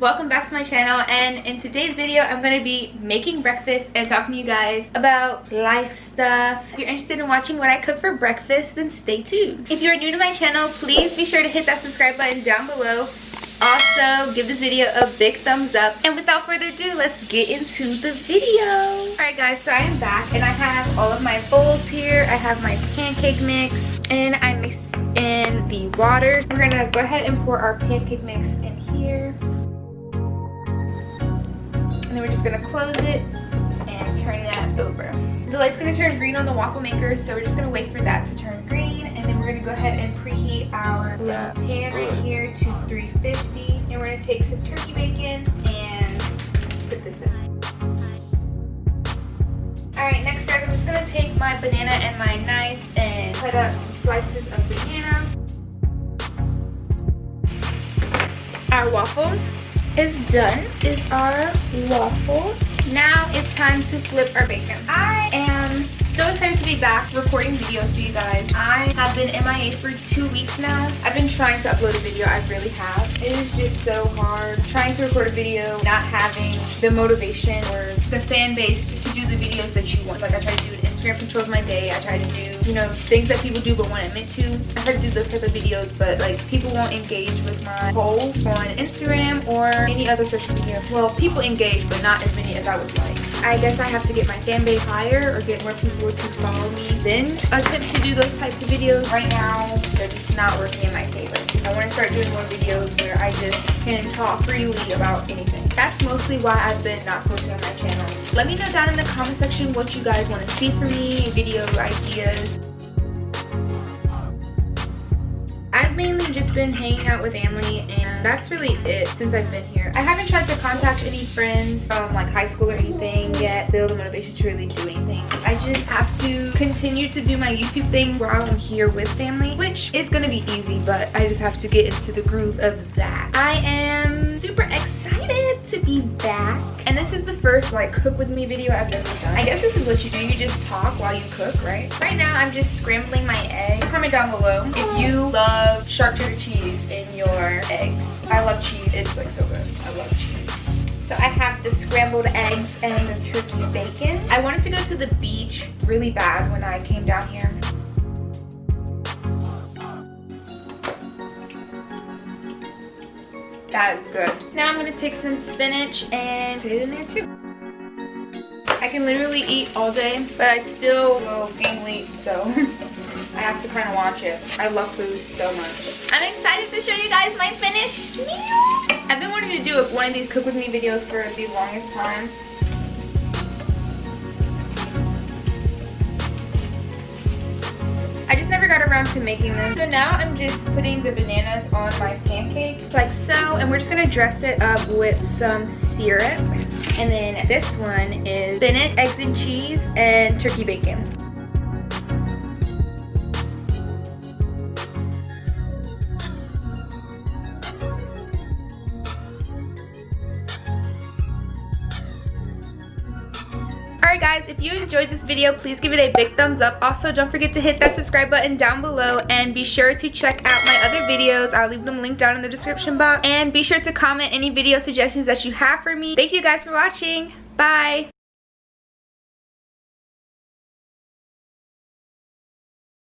welcome back to my channel, and in today's video I'm going to be making breakfast and talking to you guys about life stuff. If you're interested in watching what I cook for breakfast, then stay tuned. If you're new to my channel, please be sure to hit that subscribe button down below. Also, give this video a big thumbs up, and without further ado, let's get into the video. Alright guys, so I am back and I have all of my bowls here. I have my pancake mix and I mixed in the water. We're gonna go ahead and pour our pancake mix in here, and then we're just gonna close it and turn that over. The light's gonna turn green on the waffle maker, so we're just gonna wait for that to turn green, and then we're gonna go ahead and preheat our pan right here to 350, and we're gonna take some turkey bacon and put this in. Alright, next guys, I'm just gonna take my banana and my knife and cut up some slices of banana. Our waffle is done, is our waffle. Now it's time to flip our bacon. I am so excited to be back recording videos for you guys. I have been MIA for 2 weeks now. I've been trying to upload a video, I really have. It is just so hard trying to record a video, not having the motivation or the fan base to do the videos that you want. Like I try to do an Instagram controls my day. I try to do, you know, things that people do but won't admit to. I try to do those type of videos, but like people won't engage with my polls on Instagram or any other social media. Well, people engage, but not as many as I would like. I guess I have to get my fan base higher or get more people to follow me, then attempt to do those types of videos. Right now, they're just not working in my favor. I want to start doing more videos where I just can talk freely about anything. That's mostly why I've been not posting on my channel. Let me know down in the comment section what you guys want to see from me, video ideas. I've mainly just been hanging out with Emily, and that's really it since I've been here. I haven't tried to contact any friends from like high school or anything yet, build the motivation to really do anything. I just have to continue to do my YouTube thing while I'm here with family, which is gonna be easy, but I just have to get into the groove of that. I am super excited to be back, and this is the first like cook with me video I've ever done. I guess this is what you do, you just talk while you cook, right? Right now I'm just scrambling my egg. Comment down below if you love sharp cheddar cheese in your eggs. I love cheese, it's like so good. I love cheese. So I have the scrambled eggs and the turkey bacon. I wanted to go to the beach really bad when I came down here. That is good. Now I'm gonna take some spinach and put it in there too. I can literally eat all day, but I still will gain weight, so I have to kind of watch it. I love food so much. I'm excited to show you guys my finished meal. I've been wanting to do one of these cook with me videos for the longest time. I just never got around to making them. So now I'm just putting the bananas on my pancake like so, and we're just gonna dress it up with some syrup. And then this one is spinach, eggs and cheese, and turkey bacon. Alright guys, if you enjoyed this video, please give it a big thumbs up. Also, don't forget to hit that subscribe button down below, and be sure to check out my other videos. I'll leave them linked down in the description box, and be sure to comment any video suggestions that you have for me. Thank you guys for watching. Bye!